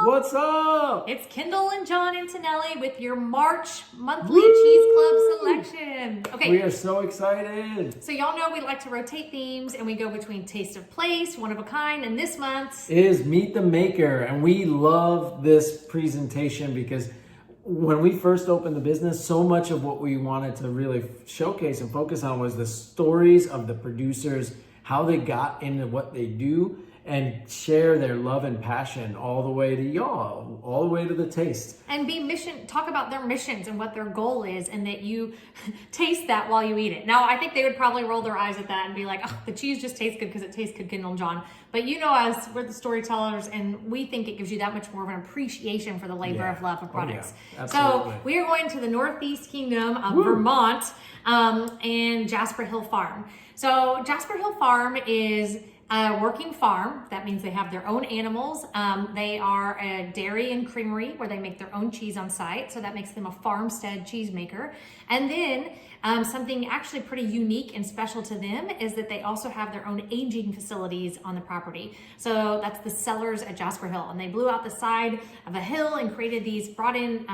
What's up? It's Kendall and John Antonelli with your March monthly Cheese Club selection. Okay. We are so excited. So y'all know we like to rotate themes and we go between Taste of Place, One of a Kind, and this month's is Meet the Maker. And we love this presentation because when we first opened the business, so much of what we wanted to really showcase and focus on was the stories of the producers, how they got into what they do, and share their love and passion all the way to y'all, all the way to the taste. And talk about their missions and what their goal is, and that you taste that while you eat it. Now, I think they would probably roll their eyes at that and be like, oh, the cheese just tastes good because it tastes good, Kendall and John. But you know us, we're the storytellers, and we think it gives you that much more of an appreciation for the labor of love of products. So we are going to the Northeast Kingdom of Vermont and Jasper Hill Farm. So Jasper Hill Farm is a working farm. That means they have their own animals. They are a dairy and creamery where they make their own cheese on site. So that makes them a farmstead cheesemaker. And then something actually pretty unique and special to them is that they also have their own aging facilities on the property. So that's the cellars at Jasper Hill. And they blew out the side of a hill and brought in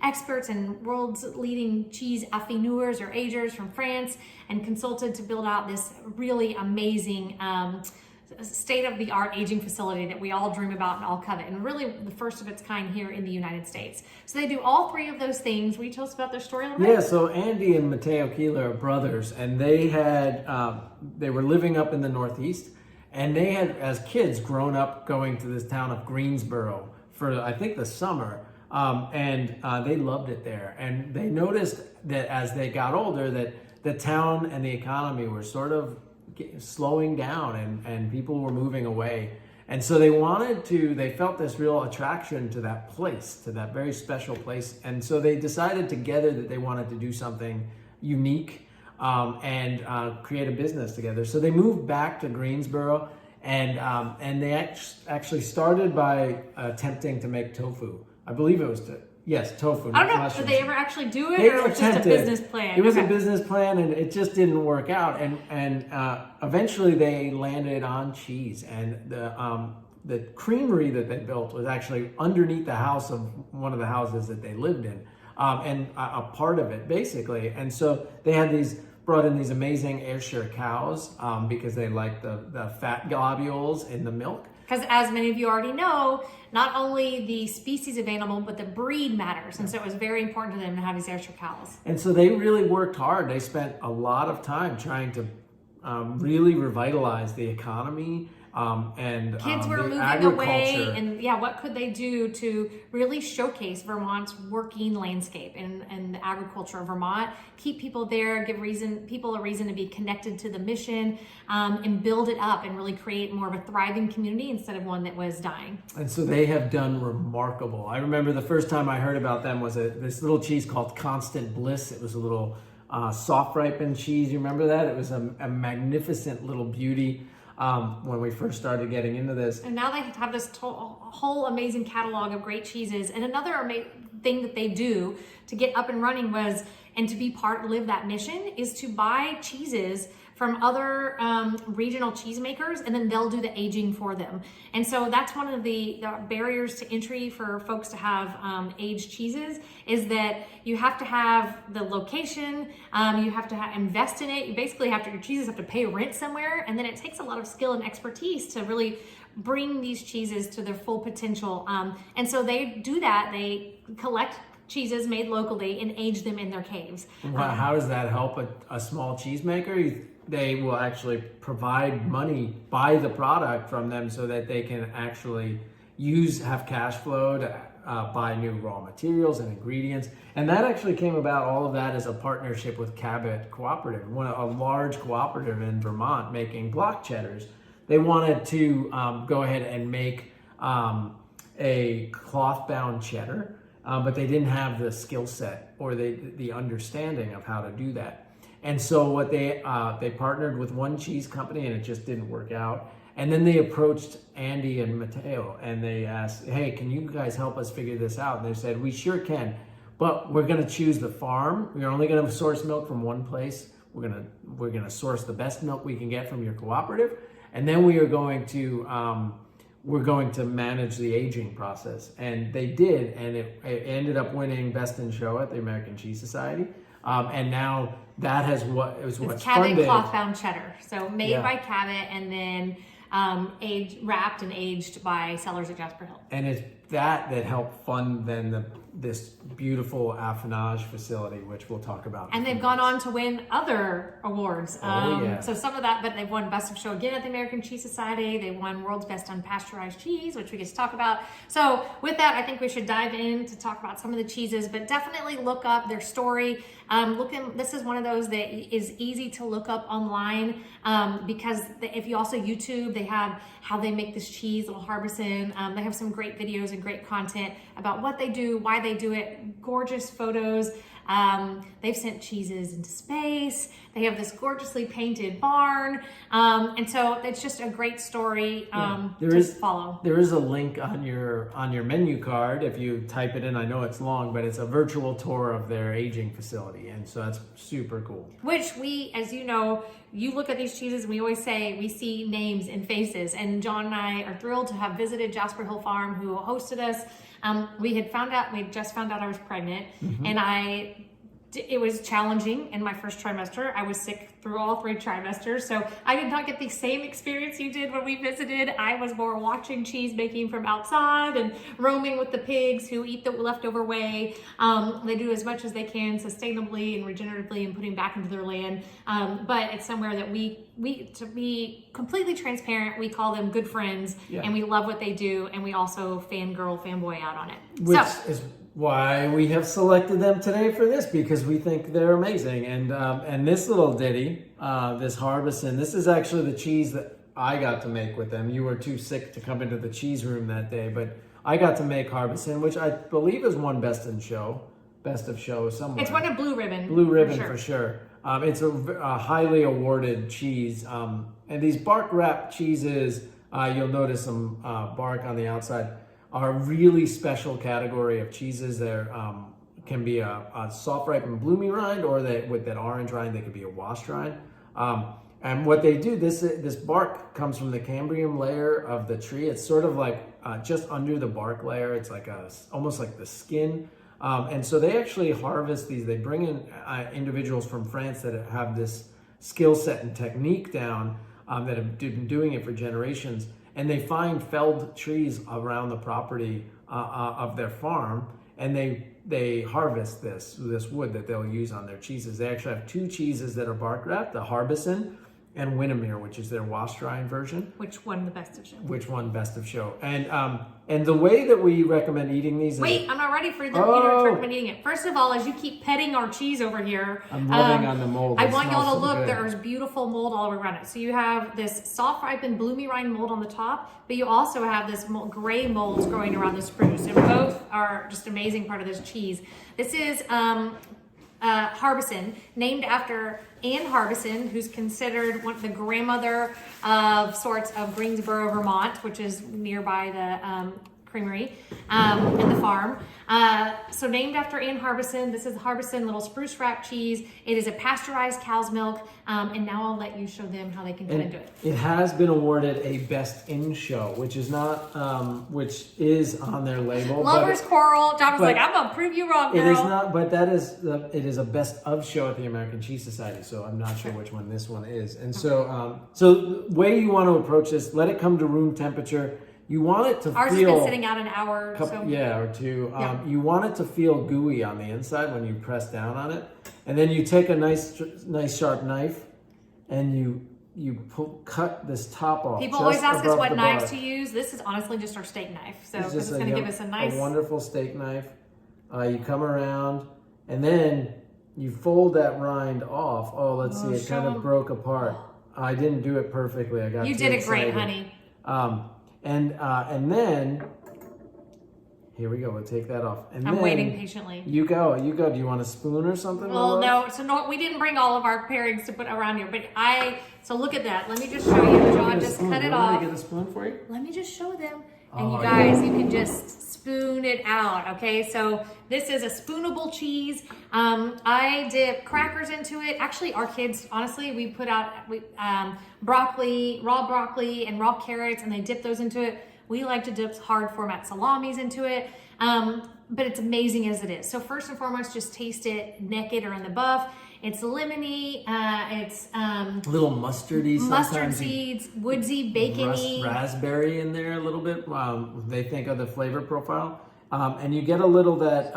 experts and world's leading cheese affineurs or agers from France, and consulted to build out this really amazing state-of-the-art aging facility that we all dream about and all covet, and really the first of its kind here in the United States. So they do all three of those things. Will you tell us about their story a little bit? Yeah, so Andy and Matteo Keeler are brothers, and they were living up in the Northeast, and they had, as kids, grown up going to this town of Greensboro for, I think, the summer. And they loved it there. And they noticed that as they got older, that the town and the economy were sort of slowing down and people were moving away. And so they felt this real attraction to that place, to that very special place. And so they decided together that they wanted to do something unique and create a business together. So they moved back to Greensboro, and they actually started by attempting to make tofu. I believe it was tofu. I don't know. Mushrooms. Did they ever actually do it, or was it just a business plan? It was a business plan, and it just didn't work out. And eventually, they landed on cheese. And the creamery that they built was actually underneath the house of one of the houses that they lived in, and a part of it basically. And so they had brought in these amazing Ayrshire cows because they like the fat globules in the milk. Because as many of you already know, not only the species of animal, but the breed matters. And so it was very important to them to have these Ayrshire cows. And so they really worked hard. They spent a lot of time trying to really revitalize the economy and kids were moving away, and what could they do to really showcase Vermont's working landscape and the agriculture of Vermont, keep people there, give people a reason to be connected to the mission, and build it up and really create more of a thriving community instead of one that was dying. And so they have done remarkable. I remember the first time I heard about them was this little cheese called Constant Bliss. It was a little soft ripened cheese. You remember that? It was a magnificent little beauty. When we first started getting into this. And now they have this whole amazing catalog of great cheeses. And another thing that they do to get up and running and to live that mission is to buy cheeses from other regional cheesemakers, and then they'll do the aging for them. And so that's one of the barriers to entry for folks to have aged cheeses, is that you have to have the location, you have to invest in it. You basically your cheeses have to pay rent somewhere, and then it takes a lot of skill and expertise to really bring these cheeses to their full potential. And so they do that. They collect cheeses made locally and age them in their caves. How does that help a small cheesemaker? They will actually provide money, buy the product from them so that they can actually have cash flow to buy new raw materials and ingredients. And that actually came about, all of that, as a partnership with Cabot Cooperative, a large cooperative in Vermont making block cheddars. They wanted to go ahead and make a cloth-bound cheddar, but they didn't have the skill set or the understanding of how to do that. And so what they partnered with one cheese company, and it just didn't work out. And then they approached Andy and Matteo, and they asked, hey, can you guys help us figure this out? And they said, we sure can, but we're going to choose the farm. We're only going to source milk from one place. We're going to source the best milk we can get from your cooperative. And then we are going to we're going to manage the aging process. And they did, and it ended up winning Best in Show at the American Cheese Society. And now that has what's Cabot funded. cloth bound cheddar. So made Yeah. by Cabot and then wrapped and aged by sellers at Jasper Hill. And it's that helped fund then this beautiful affinage facility, which we'll talk about. And they've gone on to win other awards. Yeah. So some of that, but they've won Best of Show again at the American Cheese Society. They won World's Best Unpasteurized Cheese, which we get to talk about. So with that, I think we should dive in to talk about some of the cheeses, but definitely look up their story. This is one of those that is easy to look up online because if you also YouTube, they have how they make this cheese, little Harbison. They have some great videos and great content about what they do, why they do it, gorgeous photos. They've sent cheeses into space. They have this gorgeously painted barn. And so it's just a great story to follow. There is a link on your menu card if you type it in. I know it's long, but it's a virtual tour of their aging facility. And so that's super cool. Which we, as you know, you look at these cheeses, we always say we see names and faces. And John and I are thrilled to have visited Jasper Hill Farm, who hosted us. We just found out I was pregnant, and it was challenging in my first trimester. I was sick through all 3 trimesters, so I did not get the same experience you did when we visited. I was more watching cheese making from outside and roaming with the pigs who eat the leftover whey. They do as much as they can sustainably and regeneratively and putting back into their land. But it's somewhere that we, to be completely transparent, we call them good friends, and we love what they do, and we also fanboy out on it. Which is why we have selected them today for this, because we think they're amazing. And this little ditty, this Harbison, this is actually the cheese that I got to make with them. You were too sick to come into the cheese room that day, but I got to make Harbison, which I believe is won Best of Show somewhere. It's won a Blue Ribbon. Blue Ribbon for sure. It's a highly awarded cheese. And these bark wrap cheeses, you'll notice some bark on the outside, are a really special category of cheeses. There can be a soft ripened bloomy rind, or with that orange rind, they could be a washed rind. And what they do, this bark comes from the cambium layer of the tree. It's sort of like just under the bark layer. It's like almost like the skin. And so they actually harvest these. They bring in individuals from France that have this skill set and technique down, that have been doing it for generations. And they find felled trees around the property of their farm, and they harvest this wood that they'll use on their cheeses. They actually have 2 cheeses that are bark wrapped, the Harbison and Winnemere, which is their washed rind version. Which won the Best of Show. Which won Best of Show. And the way that we recommend eating these Wait, I'm not ready for the to recommend eating it. First of all, as you keep petting our cheese over here, I'm rubbing on the mold. I want y'all to look. There's beautiful mold all around it. So you have this soft ripened bloomy rind mold on the top, but you also have this gray molds growing around the spruce, and both are just an amazing part of this cheese. This is Harbison, named after Anne Harbison, who's considered the grandmother of sorts of Greensboro, Vermont, which is nearby the creamery and the farm. So named after Anne Harbison, this is the Harbison little spruce wrap cheese. It is a pasteurized cow's milk. And now I'll let you show them how they can cut into it. It has been awarded a Best in Show, which is which is on their label. Lover's Quarrel. John was like, I'm gonna prove you wrong, girl. It is not, but it is a Best of Show at the American Cheese Society. So I'm not sure which one this one is. And so, the way you want to approach this, let it come to room temperature. You want it to Ours feel... has been sitting out an hour or so. Yeah, or 2. You want it to feel gooey on the inside when you press down on it. And then you take a nice sharp knife and you cut this top off. People always ask us what knives to use. This is honestly just our steak knife. So this is going to give us a wonderful steak knife. You come around and then you fold that rind off. Oh, let's see, it kind of broke apart. I didn't do it perfectly. You did it great, honey. And then here we go. We'll take that off. And I'm then waiting patiently. You go. Do you want a spoon or something? Well, no. So we didn't bring all of our pairings to put around here, but so look at that. Let me just show you. John just cut it off. Let me get a spoon for you. Let me just show them. And you guys, you can just spoon it out. Okay. So this is a spoonable cheese. I dip crackers into it. Actually, our kids, honestly, we put out raw broccoli and raw carrots, and they dip those into it. We like to dip hard format salamis into it. But it's amazing as it is. So first and foremost, just taste it naked or in the buff. It's lemony, it's a little mustardy sometimes. Mustard seeds, woodsy, bacony. Raspberry in there a little bit. They think of the flavor profile. And you get a little that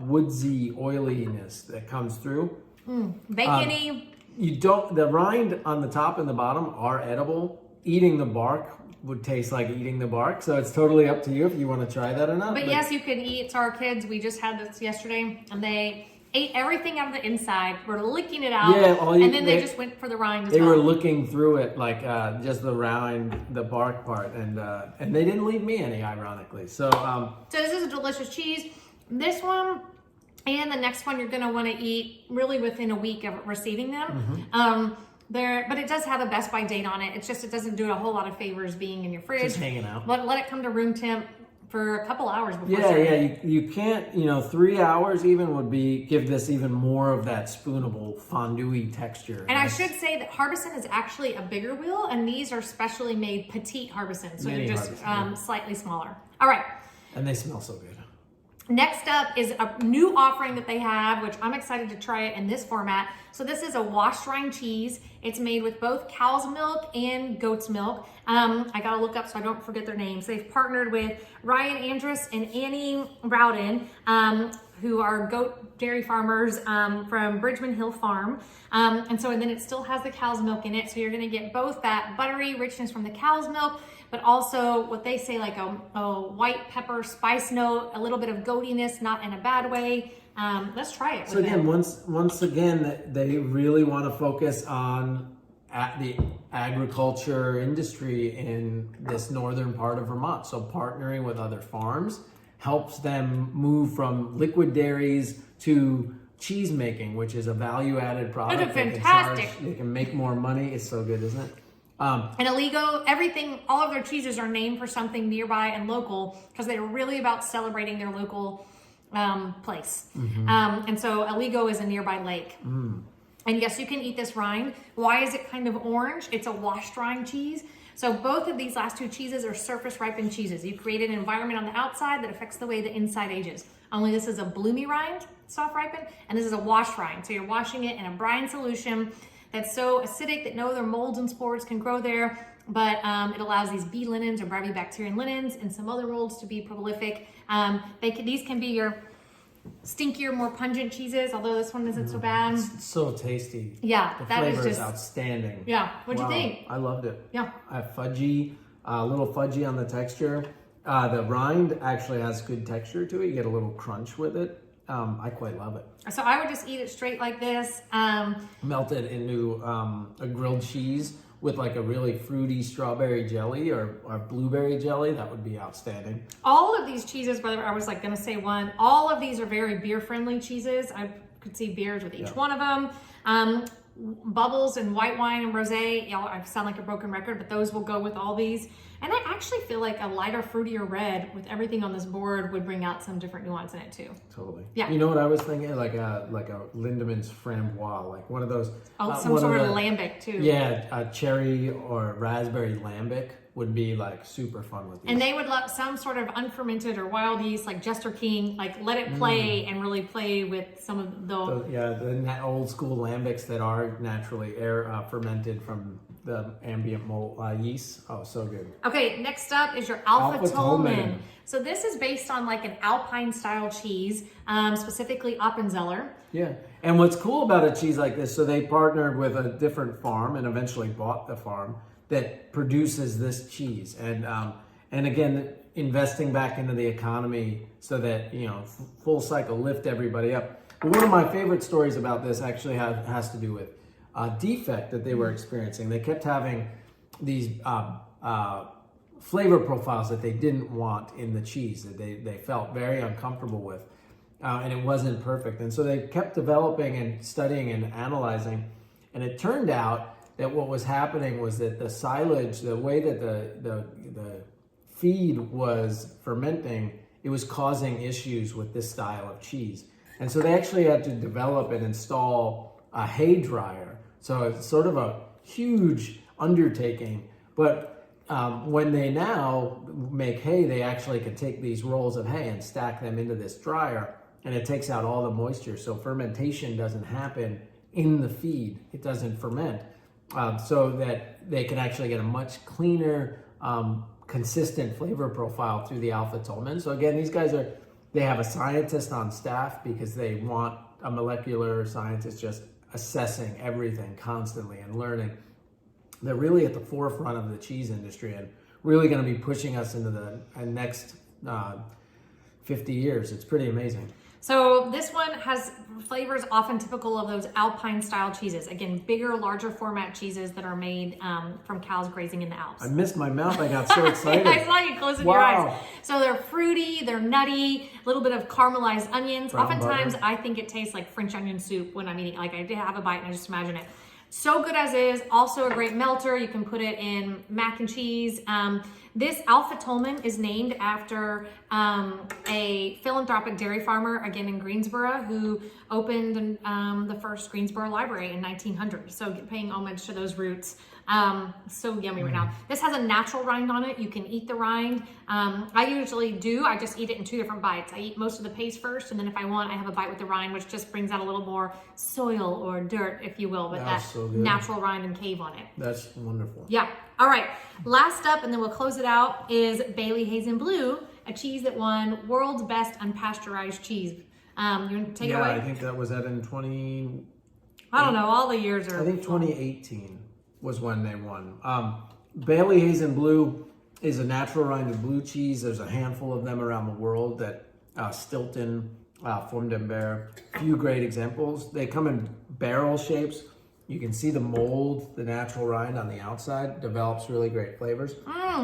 woodsy oiliness that comes through. Bacony. The rind on the top and the bottom are edible. Eating the bark would taste like eating the bark. So it's totally up to you if you want to try that or not. But yes, you can eat. So our kids, we just had this yesterday, and they ate everything out of the inside. We're licking it out. Yeah, and then they just went for the rind as well. They were looking through it like just the rind, the bark part, and they didn't leave me any, ironically. So so this is a delicious cheese. This one and the next one you're going to want to eat really within a week of receiving them. But it does have a best by date on it. It's just, it doesn't do it a whole lot of favors being in your fridge. Just hanging out. Let it come to room temp for a couple hours before. You can't, 3 hours even would give this even more of that spoonable fondue texture. And I should say that Harbison is actually a bigger wheel, and these are specially made petite Harbison, so they're just slightly smaller. All right. And they smell so good. Next up is a new offering that they have, which I'm excited to try it in this format. So this is a washed rind cheese. It's made with both cow's milk and goat's milk. I gotta look up so I don't forget their names. They've partnered with Ryan Andrus and Annie Rowden, who are goat dairy farmers from Bridgman Hill Farm. And then it still has the cow's milk in it. So you're gonna get both that buttery richness from the cow's milk, but also what they say like a white pepper spice note, a little bit of goatiness, not in a bad way. Let's try it. So again, once again, they really want to focus on the agriculture industry in this northern part of Vermont. So partnering with other farms helps them move from liquid dairies to cheese making, which is a value-added product. It's fantastic. They can make more money. It's so good, isn't it? And Aligo, all of their cheeses are named for something nearby and local because they're really about celebrating their local place. And so Aligo is a nearby lake. And yes, you can eat this rind. Why is it kind of orange? It's a washed rind cheese. So both of these last two cheeses are surface ripened cheeses. You create an environment on the outside that affects the way the inside ages. Only this is a bloomy rind, soft ripened, and this is a washed rind. So you're washing it in a brine solution that's so acidic that no other molds and spores can grow there, but it allows these bee linens or brevibacterian linens and some other molds to be prolific. These can be your stinkier, more pungent cheeses, although this one isn't so bad. It's so tasty. Yeah, the that flavor is just outstanding. Yeah, what'd you think? I loved it. Yeah, Fudgy, a little fudgy on the texture. The rind actually has good texture to it. You get a little crunch with it. I quite love it. So I would just eat it straight like this. Melt it into a grilled cheese with like a really fruity strawberry jelly or blueberry jelly. That would be outstanding. All of these cheeses, whether I was like going to say one, all of these are very beer friendly cheeses. I could see beers with each one of them. Bubbles and white wine and rosé, I sound like a broken record, but those will go with all these. And I actually feel like a lighter, fruitier red with everything on this board would bring out some different nuance in it too. Totally. Yeah. You know what I was thinking? Like a Lindemann's framboise, like one of those. Some sort of lambic too. Yeah, a cherry or raspberry lambic would be like super fun with these. And they would love some sort of unfermented or wild yeast, like Jester King, like let it play and really play with some of the old school lambics that are naturally fermented from the ambient mold yeast. Oh, so good. Okay, next up is your Alpha Tolman. So this is based on like an Alpine style cheese, specifically Appenzeller. Yeah, and what's cool about a cheese like this, so they partnered with a different farm and eventually bought the farm that produces this cheese, and again, investing back into the economy so that full cycle lift everybody up. But one of my favorite stories about this actually has to do with a defect that they were experiencing. They kept having these flavor profiles that they didn't want in the cheese that they felt very uncomfortable with, and it wasn't perfect. And so they kept developing and studying and analyzing, and it turned out that what was happening was that the silage, the way that the feed was fermenting, it was causing issues with this style of cheese. And so they actually had to develop and install a hay dryer. So it's sort of a huge undertaking, but when they now make hay, they actually can take these rolls of hay and stack them into this dryer, and it takes out all the moisture. So fermentation doesn't happen in the feed. It doesn't ferment, so that they can actually get a much cleaner, consistent flavor profile through the alpha tolman. So again, these guys they have a scientist on staff because they want a molecular scientist just assessing everything constantly and learning. They're really at the forefront of the cheese industry and really going to be pushing us into the next 50 years. It's pretty amazing. So this one has flavors often typical of those Alpine style cheeses. Again, bigger, larger format cheeses that are made from cows grazing in the Alps. I missed my mouth. I got so excited. I saw you closing your eyes. So they're fruity, they're nutty, a little bit of caramelized onions. Brown Oftentimes butter. I think it tastes like French onion soup when I'm eating. Like I did have a bite and I just imagine it. So good as is, also a great melter. You can put it in mac and cheese. This Alpha Tolman is named after a philanthropic dairy farmer, again in Greensboro, who opened the first Greensboro Library in 1900. So paying homage to those roots. So yummy right now. This has a natural rind on it. You can eat the rind. I usually do. I just eat it in 2 different bites. I eat most of the paste first, and then if I want, I have a bite with the rind, which just brings out a little more soil or dirt, if you will, but That's that so good. natural rind and cave on it. That's wonderful. Yeah. All right. Last up, and then we'll close it out, is Bailey Hazen Blue, a cheese that won World's Best Unpasteurized Cheese. You want to take it away? Yeah, I think that was at in 20. I don't know. All the years are. I think 2018 was when they won. Bailey Hazen Blue is a natural rinded blue cheese. There's a handful of them around the world that Stilton, Fontainebleau, few great examples. They come in barrel shapes. You can see the mold, the natural rind on the outside, develops really great flavors.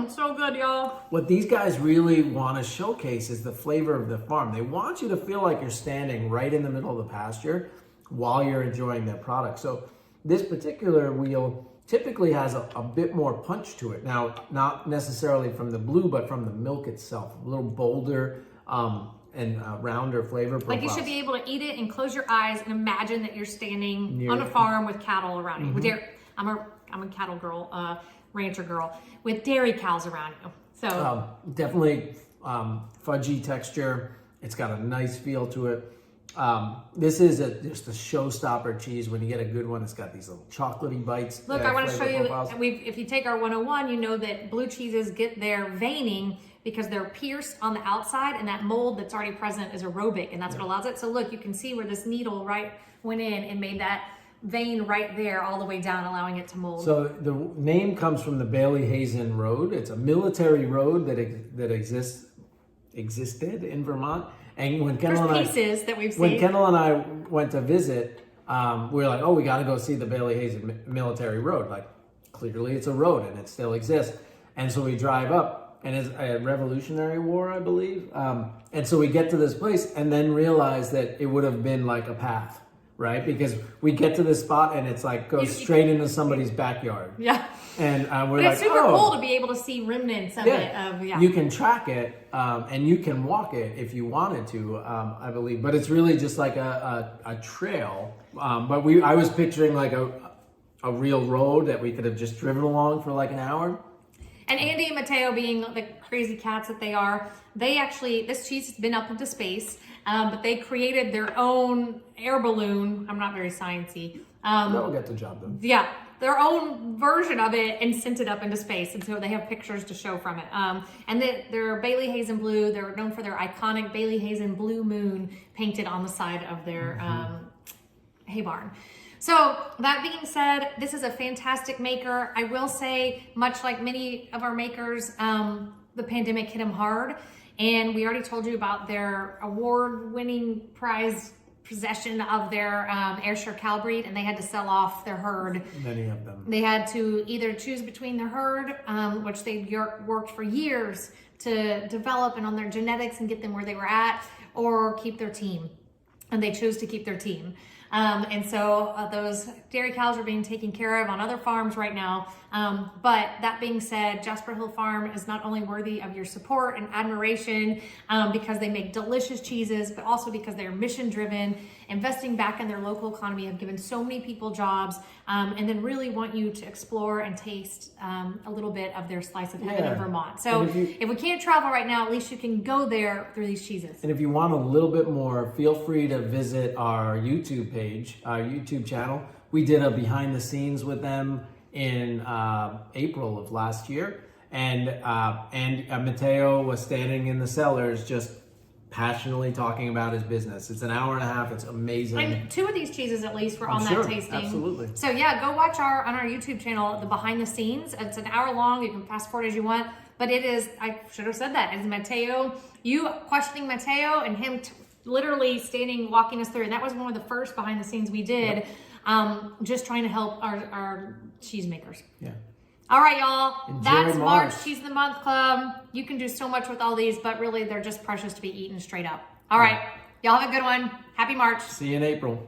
So good, y'all. What these guys really want to showcase is the flavor of the farm. They want you to feel like you're standing right in the middle of the pasture while you're enjoying their product. So this particular wheel typically has a bit more punch to it. Now, not necessarily from the blue, but from the milk itself. A little bolder and rounder flavor profiles. Like you should be able to eat it and close your eyes and imagine that you're standing on a farm with cattle around you. With dairy, I'm a cattle girl, rancher girl, with dairy cows around you. So definitely fudgy texture. It's got a nice feel to it. This is just a showstopper cheese. When you get a good one, it's got these little chocolatey bites. Look, I want to show you, profiles. if you take our 101, you know that blue cheeses get their veining because they're pierced on the outside, and that mold that's already present is aerobic, and that's what allows it. So look, you can see where this needle went in and made that vein right there all the way down, allowing it to mold. So the name comes from the Bailey Hazen Road. It's a military road that existed in Vermont. And when Kendall and I went to visit, we were like, oh, we got to go see the Bailey Hazen military road. Like, clearly it's a road and it still exists. And so we drive up, and it's a Revolutionary War, I believe. And so we get to this place and then realize that it would have been like a path, right? Because we get to this spot and it's like goes straight into somebody's backyard. Yeah. And we're but like, it's super cool to be able to see remnants of it. You can track it and you can walk it if you wanted to, I believe. But it's really just like a trail. But I was picturing like a real road that we could have just driven along for like an hour. And Andy and Matteo, being the crazy cats that they are, this cheese has been up into space, but they created their own air balloon. I'm not very sciencey. That'll get the job done. Yeah, their own version of it and sent it up into space. And so they have pictures to show from it. And they're Bailey Hazen Blue. They're known for their iconic Bailey Hazen Blue moon painted on the side of their hay barn. So that being said, this is a fantastic maker. I will say, much like many of our makers, the pandemic hit them hard. And we already told you about their award-winning prize possession of their Ayrshire cow breed, and they had to sell off their herd. Many of them. They had to either choose between the herd, which they worked for years to develop and on their genetics and get them where they were at, or keep their team. And they chose to keep their team. And so those dairy cows are being taken care of on other farms right now. But that being said, Jasper Hill Farm is not only worthy of your support and admiration because they make delicious cheeses, but also because they're mission driven investing back in their local economy, have given so many people jobs, and then really want you to explore and taste a little bit of their slice of heaven in Vermont. So if we can't travel right now, at least you can go there through these cheeses. And if you want a little bit more, feel free to visit our YouTube page, our YouTube channel. We did a behind the scenes with them in April of last year. And Mateo was standing in the cellars just passionately talking about his business. It's an hour and a half. It's amazing. And 2 of these cheeses at least were on that tasting. Absolutely. So yeah, go watch on our YouTube channel, the behind the scenes. It's an hour long. You can fast forward as you want. But it is, I should have said that, it's Mateo, you questioning Mateo and him literally standing, walking us through. And that was one of the first behind the scenes we did, just trying to help our cheesemakers. Yeah. All right, y'all. Enjoy That's March. Cheese of the Month Club. You can do so much with all these, but really they're just precious to be eaten straight up. All right. Y'all have a good one. Happy March. See you in April.